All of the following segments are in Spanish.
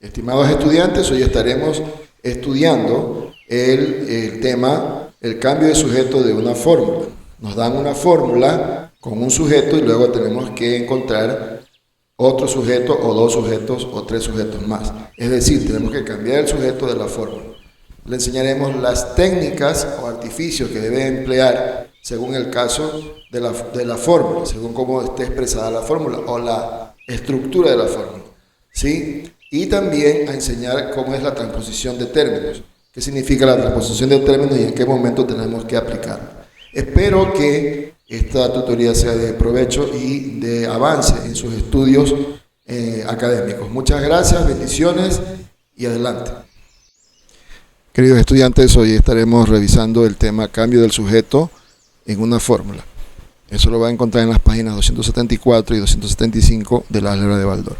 Estimados estudiantes, hoy estaremos estudiando el tema, el cambio de sujeto de una fórmula. Nos dan una fórmula con un sujeto y luego tenemos que encontrar otro sujeto o dos sujetos o tres sujetos más. Es decir, tenemos que cambiar el sujeto de la fórmula. Le enseñaremos las técnicas o artificios que debe emplear según el caso de la fórmula, según cómo esté expresada la fórmula o la estructura de la fórmula, ¿sí? Y también a enseñar cómo es la transposición de términos, qué significa la transposición de términos y en qué momento tenemos que aplicarla. Espero que esta tutoría sea de provecho y de avance en sus estudios académicos. Muchas gracias, bendiciones y adelante. Queridos estudiantes, hoy estaremos revisando el tema cambio del sujeto en una fórmula. Eso lo va a encontrar en las páginas 274 y 275 de la álgebra de Baldor.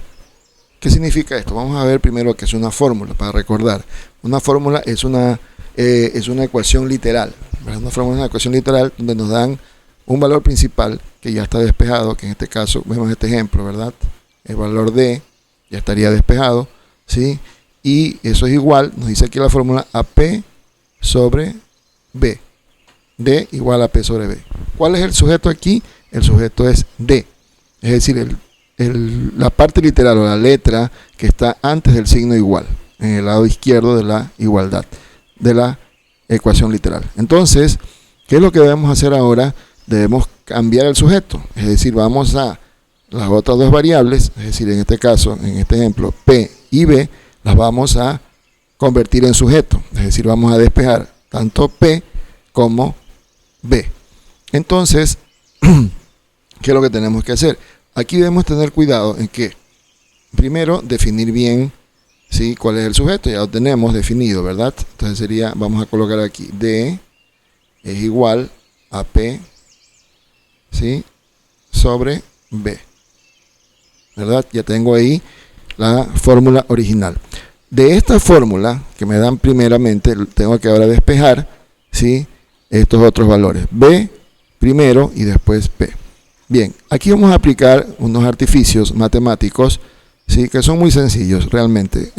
¿Qué significa esto? Vamos a ver primero qué es una fórmula, para recordar. Una fórmula es una ecuación literal, ¿verdad? Una fórmula es una ecuación literal donde nos dan un valor principal que ya está despejado, que en este caso, vemos este ejemplo, ¿verdad? El valor D ya estaría despejado, ¿sí? Y eso es igual, nos dice aquí la fórmula, a P sobre B. D igual a P sobre B. ¿Cuál es el sujeto aquí? El sujeto es D. Es decir, la parte literal o la letra que está antes del signo igual, en el lado izquierdo de la igualdad, de la ecuación literal. Entonces, ¿qué es lo que debemos hacer ahora? Debemos cambiar el sujeto, es decir, vamos a las otras dos variables, es decir, en este caso, en este ejemplo, P y B, las vamos a convertir en sujeto, es decir, vamos a despejar tanto P como B. Entonces, ¿qué es lo que tenemos que hacer? Aquí debemos tener cuidado en que, primero, definir bien, ¿sí?, cuál es el sujeto. Ya lo tenemos definido, ¿verdad? Entonces sería, vamos a colocar aquí, D es igual a P, ¿sí?, sobre B, ¿verdad? Ya tengo ahí la fórmula original. De esta fórmula que me dan primeramente, tengo que ahora despejar, ¿sí?, estos otros valores. B primero y después P. Bien, aquí vamos a aplicar unos artificios matemáticos, ¿sí?, que son muy sencillos realmente.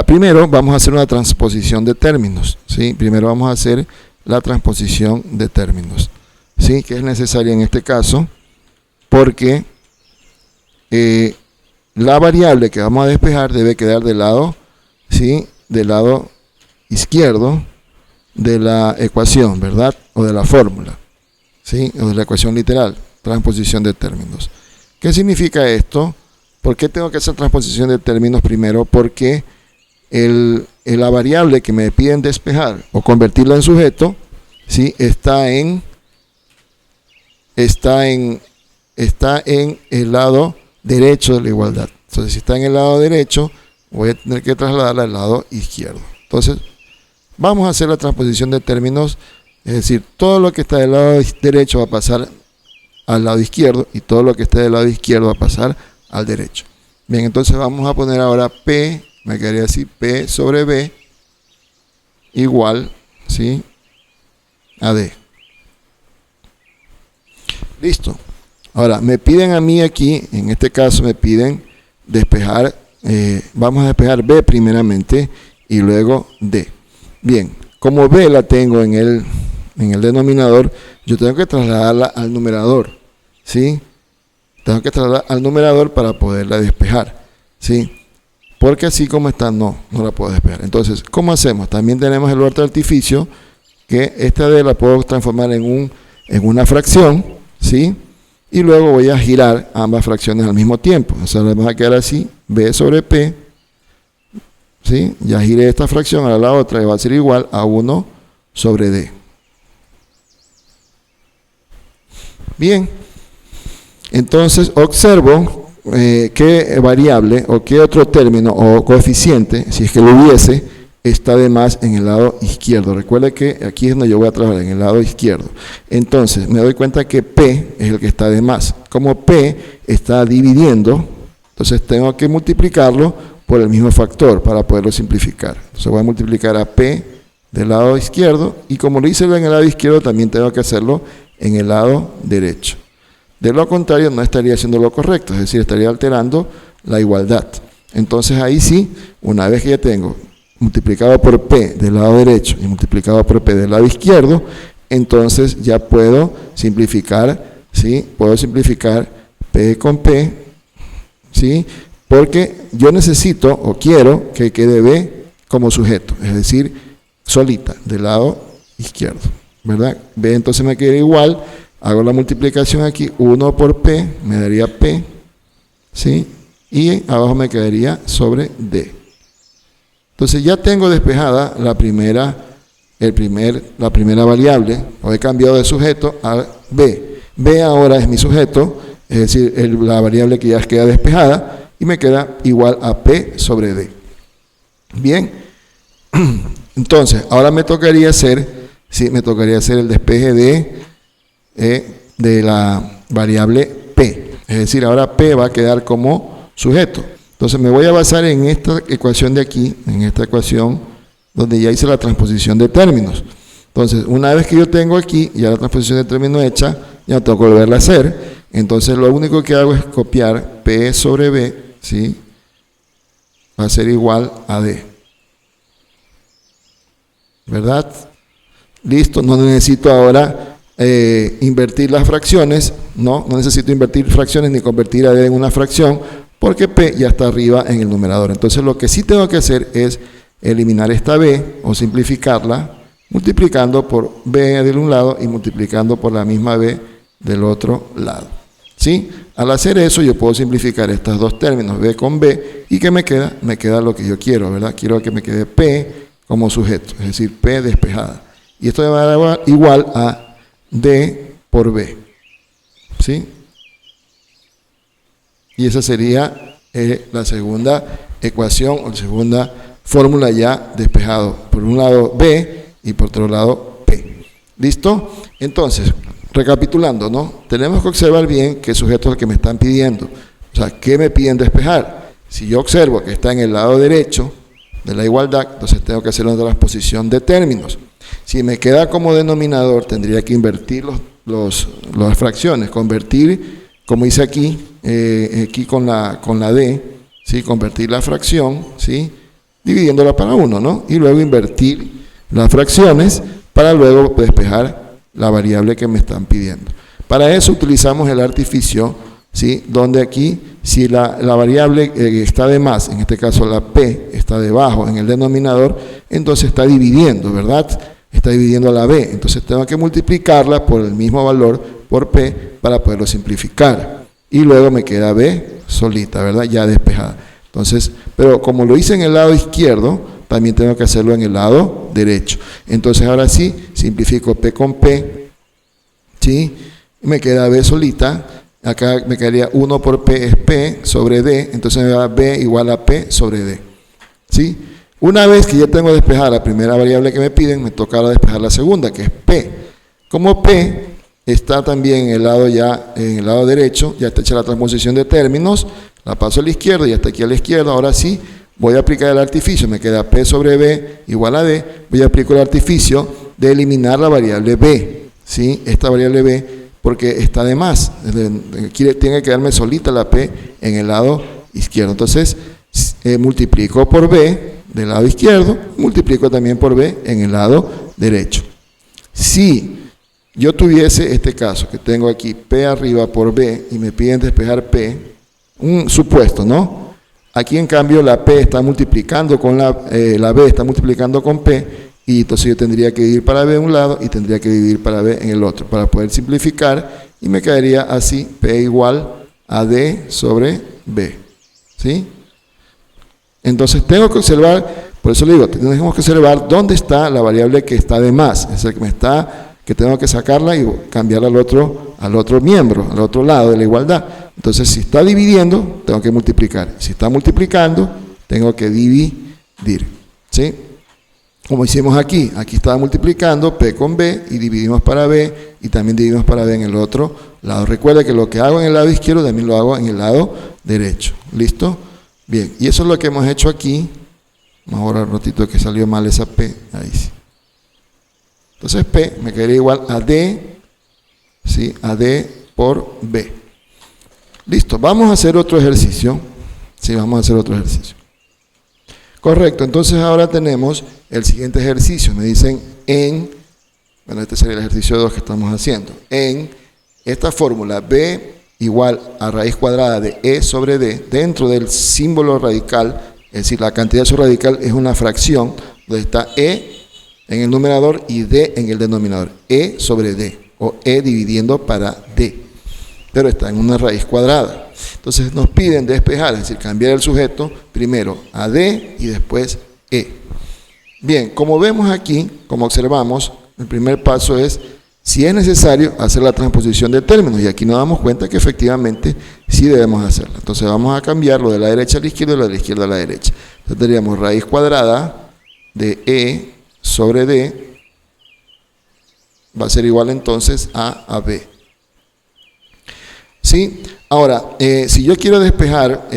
Primero vamos a hacer una transposición de términos, ¿sí? Primero vamos a hacer la transposición de términos, ¿sí?, que es necesaria en este caso porque la variable que vamos a despejar debe quedar del lado, ¿sí?, del lado izquierdo de la ecuación, ¿verdad? O de la fórmula, ¿sí?, o de la ecuación literal, transposición de términos. ¿Qué significa esto? ¿Por qué tengo que hacer transposición de términos primero? Porque la variable que me piden despejar o convertirla en sujeto, ¿sí?, está en el lado derecho de la igualdad. Entonces, si está en el lado derecho, voy a tener que trasladarla al lado izquierdo. Entonces, vamos a hacer la transposición de términos, es decir, todo lo que está del lado derecho va a pasar al lado izquierdo y todo lo que esté del lado izquierdo va a pasar al derecho. Bien, entonces vamos a poner ahora P, me quedaría así, P sobre B igual, ¿sí?, a D. Listo. Ahora, me piden a mí aquí, en este caso me piden despejar, vamos a despejar B primeramente y luego D. Bien, como B la tengo en el denominador, yo tengo que trasladarla al numerador, ¿sí? Tengo que trasladar al numerador para poderla despejar, ¿sí? Porque así como está, no la puedo despejar. Entonces, ¿cómo hacemos? También tenemos el otro artificio, que esta D la puedo transformar en una fracción, ¿sí? Y luego voy a girar ambas fracciones al mismo tiempo. O sea, le vamos a quedar así, B sobre P, ¿sí? Ya giré esta fracción, ahora la otra va a ser igual a 1 sobre D. Bien, entonces observo qué variable o qué otro término o coeficiente, si es que lo hubiese, está de más en el lado izquierdo. Recuerde que aquí es donde yo voy a trabajar, en el lado izquierdo. Entonces, me doy cuenta que P es el que está de más. Como P está dividiendo, entonces tengo que multiplicarlo por el mismo factor para poderlo simplificar. Entonces voy a multiplicar a P del lado izquierdo y como lo hice en el lado izquierdo, también tengo que hacerlo en el lado derecho. De lo contrario, no estaría haciendo lo correcto, es decir, estaría alterando la igualdad. Entonces ahí sí, una vez que ya tengo multiplicado por P del lado derecho y multiplicado por P del lado izquierdo, entonces ya puedo simplificar, ¿sí? Puedo simplificar P con P, ¿sí? Porque yo necesito o quiero que quede B como sujeto, es decir, solita, del lado izquierdo, ¿verdad? B entonces me queda igual, hago la multiplicación aquí, 1 por P, me daría P, ¿sí? Y abajo me quedaría sobre D. Entonces ya tengo despejada la primera variable, o he cambiado de sujeto a B. B ahora es mi sujeto, es decir, la variable que ya queda despejada, y me queda igual a P sobre D. Bien, entonces ahora me tocaría hacer el despeje de la variable P. Es decir, ahora P va a quedar como sujeto. Entonces me voy a basar en esta ecuación de aquí, en esta ecuación donde ya hice la transposición de términos. Entonces, una vez que yo tengo aquí ya la transposición de términos hecha, ya no tengo que volverla a hacer. Entonces lo único que hago es copiar P sobre B, ¿sí? Va a ser igual a D. ¿Verdad? Listo, no necesito ahora invertir las fracciones, no necesito invertir fracciones ni convertir a D en una fracción, porque P ya está arriba en el numerador. Entonces lo que sí tengo que hacer es eliminar esta B o simplificarla multiplicando por B de un lado y multiplicando por la misma B del otro lado. ¿Sí? Al hacer eso yo puedo simplificar estos dos términos, B con B, y ¿qué me queda? Me queda lo que yo quiero, ¿verdad? Quiero que me quede P como sujeto, es decir, P despejada. Y esto va a dar igual a D por B. ¿Sí? Y esa sería la segunda ecuación o la segunda fórmula ya despejado. Por un lado B y por otro lado P. ¿Listo? Entonces, recapitulando, ¿no? Tenemos que observar bien qué sujeto es el que me están pidiendo. O sea, ¿qué me piden despejar? Si yo observo que está en el lado derecho de la igualdad, entonces tengo que hacer una transposición de términos. Si me queda como denominador, tendría que invertir las fracciones, convertir, como hice aquí, aquí con la D, ¿sí? Convertir la fracción, ¿sí? Dividiéndola para 1, ¿no? Y luego invertir las fracciones para luego despejar la variable que me están pidiendo. Para eso utilizamos el artificio, ¿sí? Donde aquí, si la variable está de más, en este caso la P está debajo en el denominador, entonces está dividiendo, ¿verdad? Está dividiendo a la B, entonces tengo que multiplicarla por el mismo valor, por P, para poderlo simplificar. Y luego me queda B solita, ¿verdad? Ya despejada. Entonces, pero como lo hice en el lado izquierdo, también tengo que hacerlo en el lado derecho. Entonces ahora sí, simplifico P con P, ¿sí? Me queda B solita. Acá me quedaría 1 por P es P sobre D, entonces me da B igual a P sobre D. ¿Sí? Una vez que ya tengo despejada la primera variable que me piden, me toca ahora despejar la segunda, que es P. Como P está también en el lado derecho, ya está hecha la transposición de términos, la paso a la izquierda y hasta aquí a la izquierda. Ahora sí, voy a aplicar el artificio, me queda P sobre B igual a D, voy a aplicar el artificio de eliminar la variable B, ¿sí? Esta variable B, porque está de más, tiene que quedarme solita la P en el lado izquierdo. Entonces, multiplico por B del lado izquierdo, multiplico también por B en el lado derecho. Si yo tuviese este caso, que tengo aquí P arriba por B y me piden despejar P, un supuesto, ¿no? Aquí en cambio la P está multiplicando con la B está multiplicando con P, y entonces yo tendría que dividir para B en un lado y tendría que dividir para B en el otro, para poder simplificar, y me quedaría así, P igual a D sobre B. ¿Sí? Entonces tengo que observar, por eso le digo, tenemos que observar dónde está la variable que está de más, es el que tengo que sacarla y cambiarla al otro miembro, al otro lado de la igualdad. Entonces, si está dividiendo, tengo que multiplicar. Si está multiplicando, tengo que dividir. ¿Sí? Como hicimos aquí estaba multiplicando P con B y dividimos para B y también dividimos para B en el otro lado. Recuerda que lo que hago en el lado izquierdo también lo hago en el lado derecho. ¿Listo? Bien, y eso es lo que hemos hecho aquí. Vamos a borrar un ratito que salió mal esa P. Ahí sí. Entonces P me quedaría igual a D, ¿sí? A D por B. Listo, vamos a hacer otro ejercicio, Sí, vamos a hacer otro ejercicio. Correcto, entonces ahora tenemos el siguiente ejercicio. Me dicen bueno, este sería el ejercicio 2 que estamos haciendo. En esta fórmula, b igual a raíz cuadrada de e sobre d, dentro del símbolo radical, es decir, la cantidad de su radical es una fracción, donde está e en el numerador y d en el denominador. E sobre d, o e dividiendo para d, pero está en una raíz cuadrada. Entonces nos piden despejar, es decir, cambiar el sujeto primero a d y después e. Bien, como vemos aquí, como observamos, el primer paso es, si es necesario, hacer la transposición de términos, y aquí nos damos cuenta que efectivamente sí debemos hacerla. Entonces vamos a cambiarlo de la derecha a la izquierda y de la izquierda a la derecha. Entonces tendríamos raíz cuadrada de e sobre d, va a ser igual entonces a b. ¿Sí? Ahora, si yo quiero despejar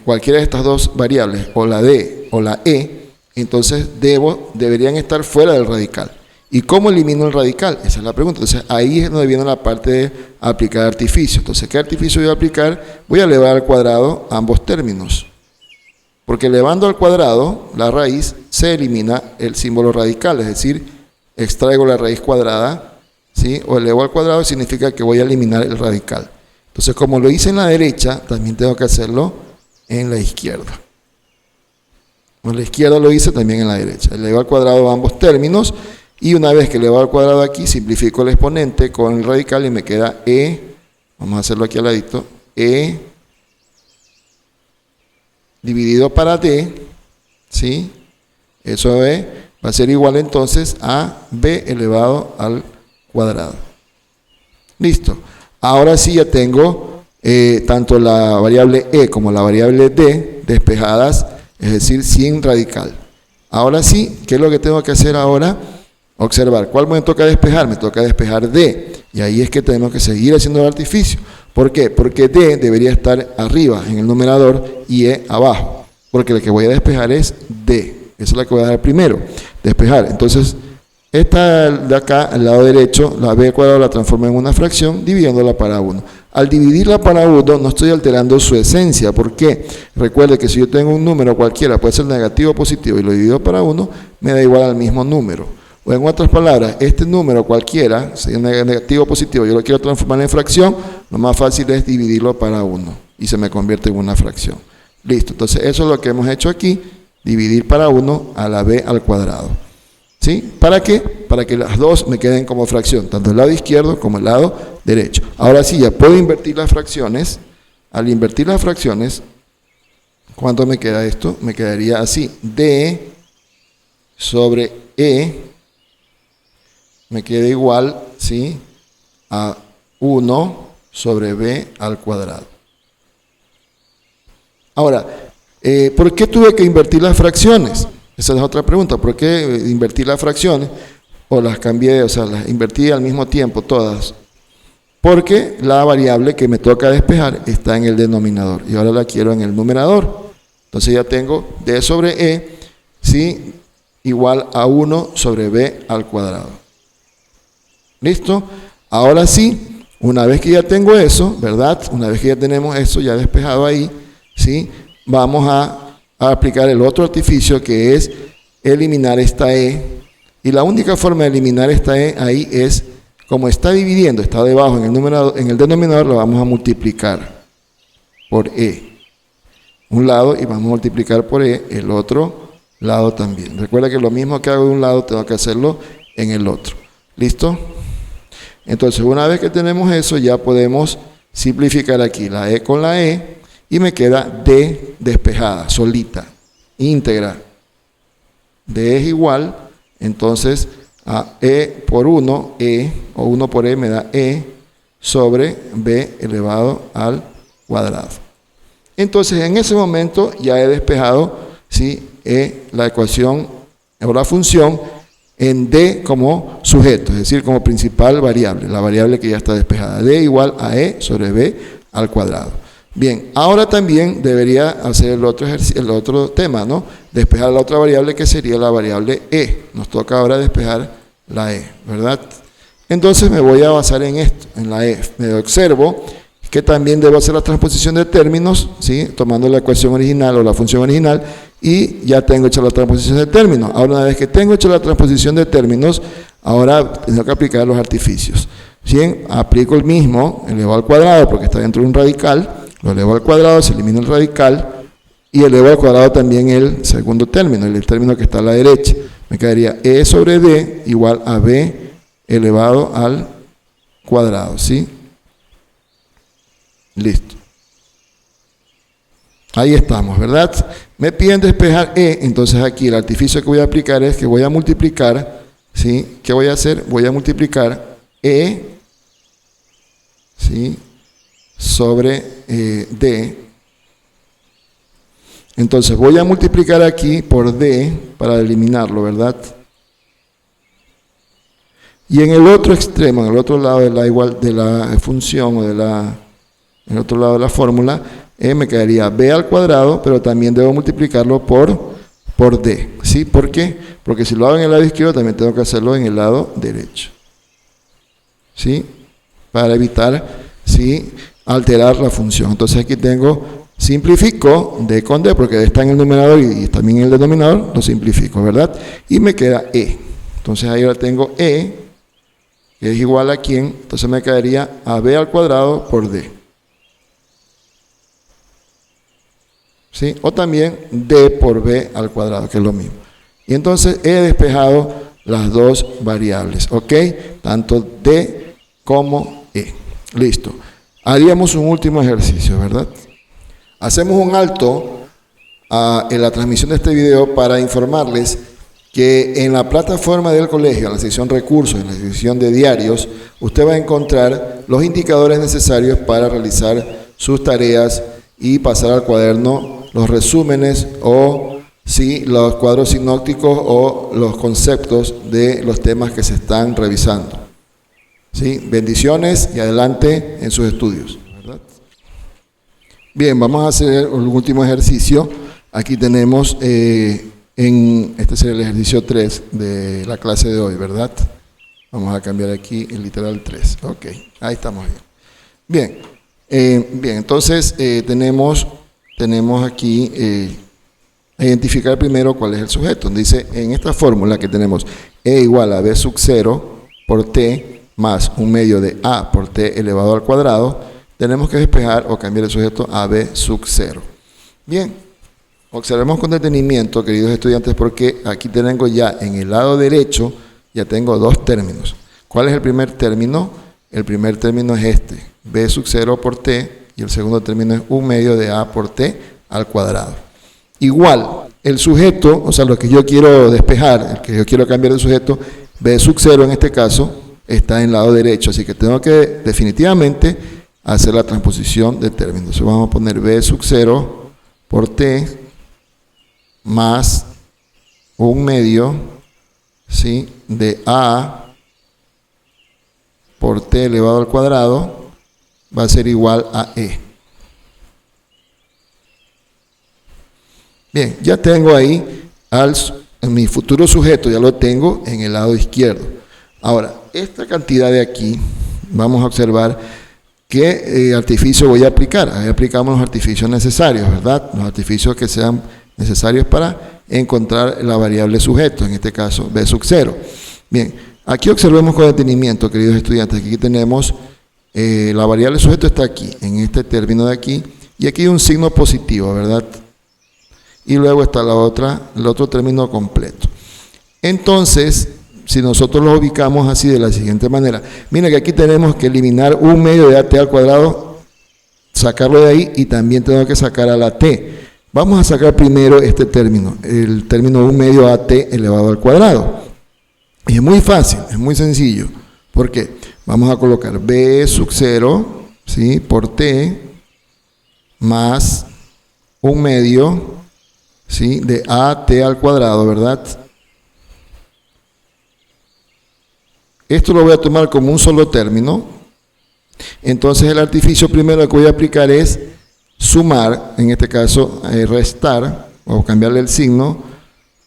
cualquiera de estas dos variables, o la d o la e, entonces deberían estar fuera del radical. ¿Y cómo elimino el radical? Esa es la pregunta. Entonces ahí es donde viene la parte de aplicar artificio. Entonces, ¿qué artificio voy a aplicar? Voy a elevar al cuadrado ambos términos. Porque elevando al cuadrado la raíz, se elimina el símbolo radical, es decir, extraigo la raíz cuadrada, ¿sí? O elevo al cuadrado significa que voy a eliminar el radical. Entonces, como lo hice en la derecha, también tengo que hacerlo en la izquierda. En la izquierda lo hice también en la derecha. Elevo al cuadrado ambos términos, y una vez que elevo al cuadrado aquí, simplifico el exponente con el radical y me queda e, vamos a hacerlo aquí al ladito, e dividido para d, ¿sí? Eso va a ser igual entonces a b elevado al cuadrado. Listo. Ahora sí ya tengo tanto la variable e como la variable d despejadas, es decir, sin radical. Ahora sí, ¿qué es lo que tengo que hacer ahora? Observar, ¿cuál me toca despejar? Me toca despejar d, y ahí es que tenemos que seguir haciendo el artificio. ¿Por qué? Porque d debería estar arriba en el numerador y e abajo, porque lo que voy a despejar es d. Esa es la que voy a dar primero, despejar. Entonces, esta de acá, al lado derecho, la b al cuadrado la transformo en una fracción, dividiéndola para 1. Al dividirla para 1, no estoy alterando su esencia. ¿Por qué? Recuerde que si yo tengo un número cualquiera, puede ser negativo o positivo, y lo divido para 1, me da igual al mismo número. O en otras palabras, este número cualquiera, si es negativo o positivo, yo lo quiero transformar en fracción, lo más fácil es dividirlo para 1, y se me convierte en una fracción. Listo, entonces eso es lo que hemos hecho aquí, dividir para 1 a la b al cuadrado. ¿Sí? ¿Para qué? Para que las dos me queden como fracción, tanto el lado izquierdo como el lado derecho. Ahora sí, ya puedo invertir las fracciones. Al invertir las fracciones, ¿cuánto me queda esto? Me quedaría así, d sobre e, me queda igual, ¿sí?, a 1 sobre b al cuadrado. Ahora, ¿por qué tuve que invertir las fracciones? Esa es otra pregunta. ¿Por qué invertir las fracciones? O las cambié, o sea, las invertí al mismo tiempo todas. Porque la variable que me toca despejar está en el denominador y ahora la quiero en el numerador. Entonces ya tengo d sobre e, ¿sí?, igual a 1 sobre b al cuadrado. ¿Listo? Ahora sí, una vez que ya tengo eso, ¿verdad? Una vez que ya tenemos eso ya despejado ahí, ¿sí?, vamos a aplicar el otro artificio, que es eliminar esta e. Y la única forma de eliminar esta e ahí es, como está dividiendo, está debajo en el denominador, lo vamos a multiplicar por e. Un lado, y vamos a multiplicar por e el otro lado también. Recuerda que lo mismo que hago de un lado, tengo que hacerlo en el otro. ¿Listo? Entonces, una vez que tenemos eso, ya podemos simplificar aquí la e con la e, y me queda d despejada, solita, íntegra. D es igual, entonces, a e por 1, e, o 1 por e me da e sobre b elevado al cuadrado. Entonces, en ese momento ya he despejado, ¿sí?, la ecuación o la función en d como sujeto, es decir, como principal variable, la variable que ya está despejada. D igual a e sobre b al cuadrado. Bien, ahora también debería hacer el otro tema, ¿no? Despejar la otra variable, que sería la variable e. Nos toca ahora despejar la e, ¿verdad? Entonces me voy a basar en esto, en la e. Me observo que también debo hacer la transposición de términos, ¿sí? Tomando la ecuación original o la función original, y ya tengo hecha la transposición de términos. Ahora, una vez que tengo hecha la transposición de términos, ahora tengo que aplicar los artificios. Bien, aplico el mismo, elevado al cuadrado, porque está dentro de un radical, lo elevo al cuadrado, se elimina el radical, y elevo al cuadrado también el segundo término, el término que está a la derecha. Me quedaría E sobre D igual a B elevado al cuadrado, ¿sí? Listo. Ahí estamos, ¿verdad? Me piden despejar E, entonces aquí el artificio que voy a aplicar es que voy a multiplicar, ¿sí? ¿Qué voy a hacer? Voy a multiplicar E, ¿sí? Sobre D. Entonces voy a multiplicar aquí por D para eliminarlo, ¿verdad? Y en el otro extremo, en el otro lado de la función o en el otro lado de la fórmula, me quedaría B al cuadrado, pero también debo multiplicarlo por D. ¿Sí? ¿Por qué? Porque si lo hago en el lado izquierdo, también tengo que hacerlo en el lado derecho. ¿Sí? Para evitar, ¿sí?, alterar la función. Entonces aquí tengo, simplifico D con D, porque D está en el numerador y también en el denominador, lo simplifico, ¿verdad? Y me queda E. Entonces ahí ahora tengo E, que es igual a ¿quién? Entonces me quedaría a B al cuadrado por D. ¿Sí? O también D por B al cuadrado, que es lo mismo. Y entonces he despejado las dos variables, ¿ok? Tanto D como E. Listo. Haríamos un último ejercicio, ¿verdad? Hacemos un alto en la transmisión de este video para informarles que en la plataforma del colegio, en la sección recursos, en la sección de diarios, usted va a encontrar los indicadores necesarios para realizar sus tareas y pasar al cuaderno los resúmenes o sí, los cuadros sinópticos o los conceptos de los temas que se están revisando. ¿Sí? Bendiciones y adelante en sus estudios, ¿verdad? Bien, vamos a hacer un último ejercicio. Aquí tenemos, este sería el ejercicio 3 de la clase de hoy, ¿verdad? Vamos a cambiar aquí el literal 3. Ok, ahí estamos bien. Bien, entonces tenemos aquí identificar primero cuál es el sujeto. Dice, en esta fórmula que tenemos E igual a B sub 0 por T más un medio de A por T elevado al cuadrado, tenemos que despejar o cambiar el sujeto a B sub 0. Bien, observemos con detenimiento, queridos estudiantes, porque aquí tengo ya en el lado derecho, ya tengo dos términos. ¿Cuál es el primer término? El primer término es este, B sub 0 por T, y el segundo término es un medio de A por T al cuadrado. Igual, el sujeto, o sea, lo que yo quiero despejar, el que yo quiero cambiar de sujeto, B sub 0 en este caso, está en el lado derecho, así que tengo que definitivamente hacer la transposición de términos. Entonces vamos a poner B sub 0 por T más un medio, ¿sí?, de A por T elevado al cuadrado va a ser igual a E. Bien, ya tengo ahí mi futuro sujeto, ya lo tengo en el lado izquierdo. Ahora, esta cantidad de aquí, vamos a observar qué artificio voy a aplicar. Ahí aplicamos los artificios necesarios, ¿verdad? Los artificios que sean necesarios para encontrar la variable sujeto, en este caso B sub 0. Bien, aquí observemos con detenimiento, queridos estudiantes. Aquí tenemos la variable sujeto está aquí, en este término de aquí, y aquí hay un signo positivo, ¿verdad? Y luego está el otro término completo. Entonces, si nosotros lo ubicamos así de la siguiente manera, mira que aquí tenemos que eliminar un medio de AT al cuadrado, sacarlo de ahí, y también tengo que sacar a la T. Vamos a sacar primero este término, el término 1 medio AT elevado al cuadrado. Y es muy fácil, es muy sencillo. ¿Por qué? Vamos a colocar B sub 0, ¿sí?, por T más 1 medio, ¿sí?, de AT al cuadrado, ¿verdad? Esto lo voy a tomar como un solo término. Entonces el artificio primero que voy a aplicar es sumar, en este caso restar, o cambiarle el signo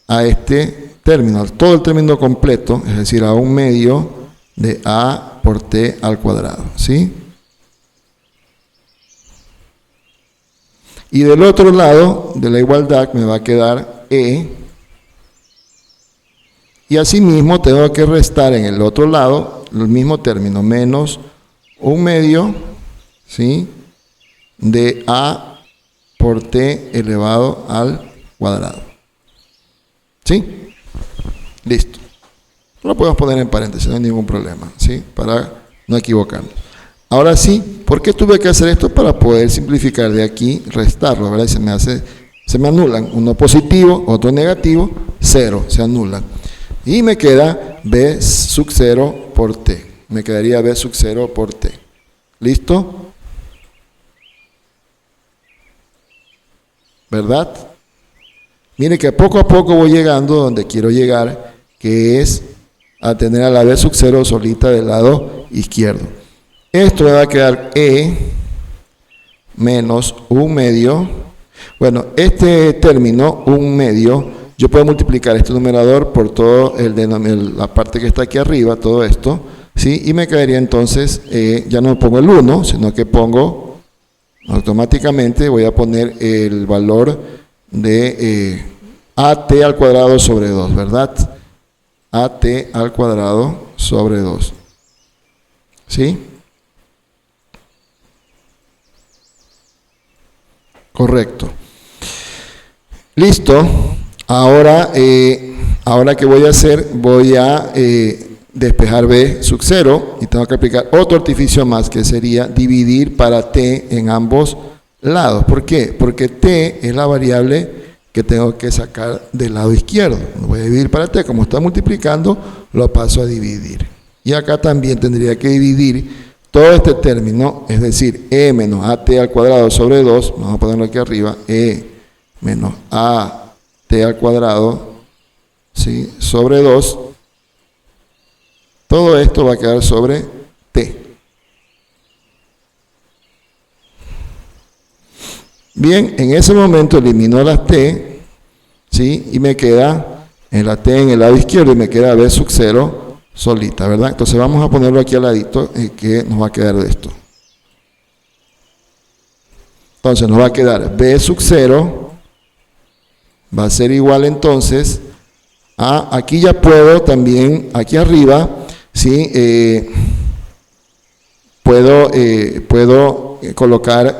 a este término, todo el término completo, es decir, a 1 medio de A por T al cuadrado, ¿sí? Y del otro lado de la igualdad me va a quedar E. Y asimismo tengo que restar en el otro lado el mismo término, menos 1/2, ¿sí?, de A por T elevado al cuadrado. ¿Sí? Listo. Lo podemos poner en paréntesis, no hay ningún problema, ¿sí?, para no equivocarnos. Ahora sí, ¿por qué tuve que hacer esto? Para poder simplificar de aquí, restarlo, ¿verdad? Se me anulan, uno positivo, otro negativo, 0, se anulan. Y me queda B sub 0 por T. Me quedaría B sub 0 por T. ¿Listo? ¿Verdad? Mire que poco a poco voy llegando donde quiero llegar, que es a tener a la B sub 0 solita del lado izquierdo. Esto me va a quedar E menos 1/2. Bueno, este término, 1/2, yo puedo multiplicar este numerador por todo la parte que está aquí arriba, todo esto, ¿sí? Y me quedaría entonces, ya no pongo el 1, sino que pongo, automáticamente voy a poner el valor de AT al cuadrado sobre 2, ¿verdad? AT al cuadrado sobre 2. ¿Sí? Correcto. Listo. Ahora, ¿qué voy a hacer? Voy a despejar B sub 0 y tengo que aplicar otro artificio más, que sería dividir para T en ambos lados. ¿Por qué? Porque T es la variable que tengo que sacar del lado izquierdo. Lo voy a dividir para T, como está multiplicando, lo paso a dividir. Y acá también tendría que dividir todo este término, es decir, E menos AT al cuadrado sobre 2, vamos a ponerlo aquí arriba, E menos AT al cuadrado, ¿sí?, sobre 2, todo esto va a quedar sobre T. Bien, en ese momento elimino las T, ¿sí?, y me queda en la T en el lado izquierdo y me queda B sub 0 solita, ¿verdad? Entonces vamos a ponerlo aquí al ladito, que nos va a quedar de esto. Entonces nos va a quedar B sub 0 va a ser igual entonces a, aquí ya puedo también, aquí arriba, ¿sí?, puedo colocar,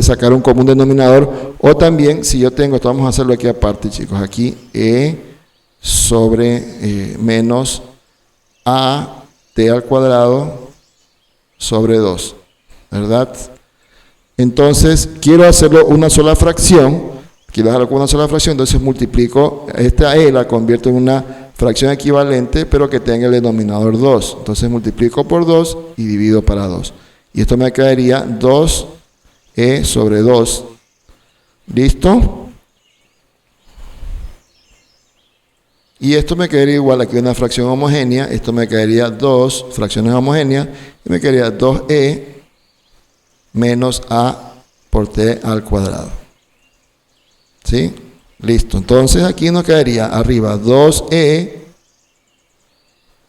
sacar un común denominador, o también, si yo tengo, esto vamos a hacerlo aquí aparte, chicos, aquí E sobre menos A T al cuadrado sobre 2, ¿verdad? Entonces, quiero hacerlo una sola fracción, quiero dejarlo con una sola fracción, entonces multiplico, esta E la convierto en una fracción equivalente, pero que tenga el denominador 2. Entonces multiplico por 2 y divido para 2. Y esto me quedaría 2E sobre 2. ¿Listo? Y esto me quedaría igual, aquí una fracción homogénea, esto me quedaría 2 fracciones homogéneas, y me quedaría 2E menos A por T al cuadrado. ¿Sí? Listo. Entonces aquí nos quedaría arriba 2E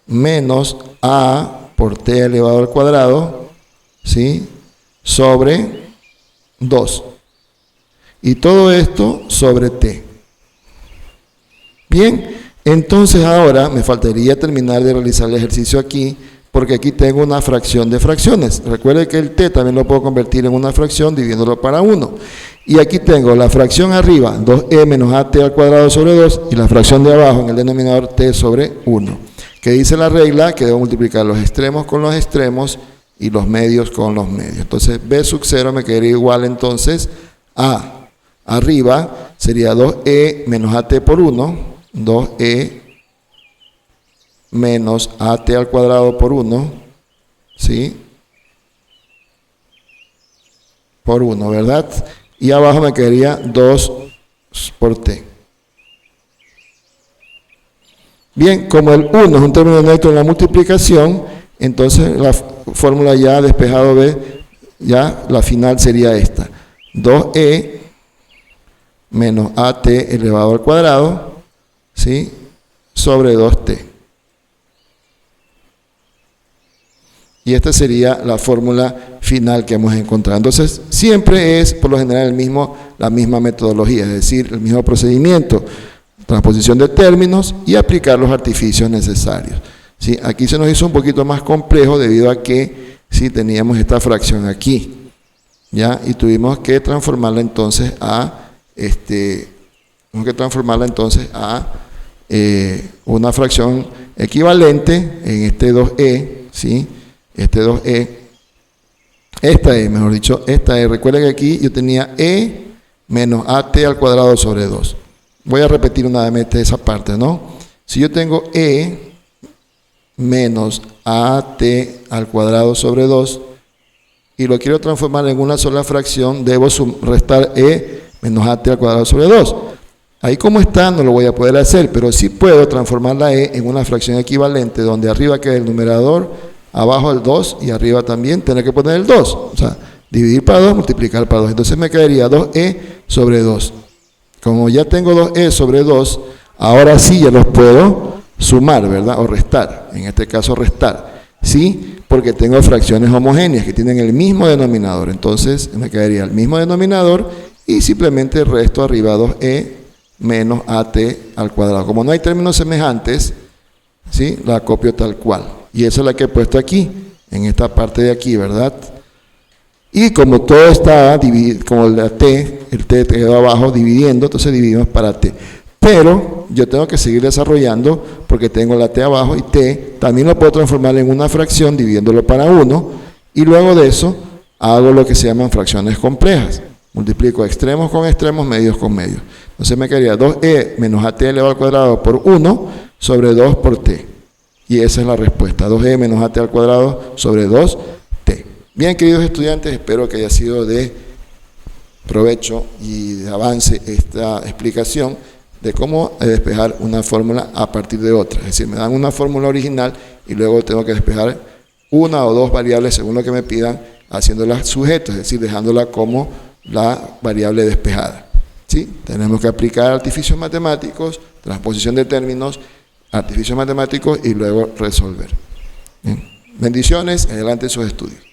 menos A por T elevado al cuadrado, ¿sí?, sobre 2. Y todo esto sobre T. Bien, entonces ahora me faltaría terminar de realizar el ejercicio aquí, porque aquí tengo una fracción de fracciones. Recuerde que el T también lo puedo convertir en una fracción dividiéndolo para 1. Y aquí tengo la fracción arriba, 2E menos AT al cuadrado sobre 2, y la fracción de abajo en el denominador T sobre 1. Que dice la regla que debo multiplicar los extremos con los extremos y los medios con los medios. Entonces B sub 0 me quedaría igual entonces a, arriba sería 2E menos AT por 1, 2E menos AT al cuadrado por 1, ¿sí?, por 1, ¿verdad? Y abajo me quedaría 2 por T. Bien, como el 1 es un término neutro en la multiplicación, entonces la fórmula ya despejado B, ya la final sería esta. 2E menos AT elevado al cuadrado, ¿sí?, sobre 2T. Y esta sería la fórmula final que hemos encontrado. Entonces, siempre es, por lo general, la misma metodología, es decir, el mismo procedimiento, transposición de términos y aplicar los artificios necesarios. ¿Sí? Aquí se nos hizo un poquito más complejo debido a que sí, teníamos esta fracción aquí, ¿ya? Y tuvimos que transformarla entonces a una fracción equivalente en este 2e, ¿sí? Esta e, recuerden que aquí yo tenía e menos at al cuadrado sobre 2. Voy a repetir una vez esa parte, ¿no? Si yo tengo e menos at al cuadrado sobre 2 y lo quiero transformar en una sola fracción, debo restar e menos at al cuadrado sobre 2. Ahí como está no lo voy a poder hacer, pero sí puedo transformar la e en una fracción equivalente donde arriba queda el numerador, abajo el 2 y arriba también tener que poner el 2. O sea, dividir para 2, multiplicar para 2. Entonces me quedaría 2e sobre 2. Como ya tengo 2e sobre 2, ahora sí ya los puedo sumar, ¿verdad? O restar. En este caso restar. ¿Sí? Porque tengo fracciones homogéneas que tienen el mismo denominador. Entonces me quedaría el mismo denominador y simplemente resto arriba 2e menos at al cuadrado. Como no hay términos semejantes, ¿sí? La copio tal cual. Y esa es la que he puesto aquí, en esta parte de aquí, ¿verdad? Y como todo está dividido, como el t quedó abajo dividiendo, entonces dividimos para t. Pero yo tengo que seguir desarrollando porque tengo la t abajo y t también lo puedo transformar en una fracción dividiéndolo para 1 y luego de eso hago lo que se llaman fracciones complejas. Multiplico extremos con extremos, medios con medios. Entonces me quedaría 2e menos at elevado al cuadrado por 1 sobre 2 por t. Y esa es la respuesta, 2e menos at al cuadrado sobre 2t. Bien, queridos estudiantes, espero que haya sido de provecho y de avance esta explicación de cómo despejar una fórmula a partir de otra. Es decir, me dan una fórmula original y luego tengo que despejar una o dos variables según lo que me pidan, haciéndolas sujetos, es decir, dejándola como la variable despejada. ¿Sí? Tenemos que aplicar artificios matemáticos, transposición de términos, artificios matemáticos y luego resolver. Bien. Bendiciones, adelante sus estudios.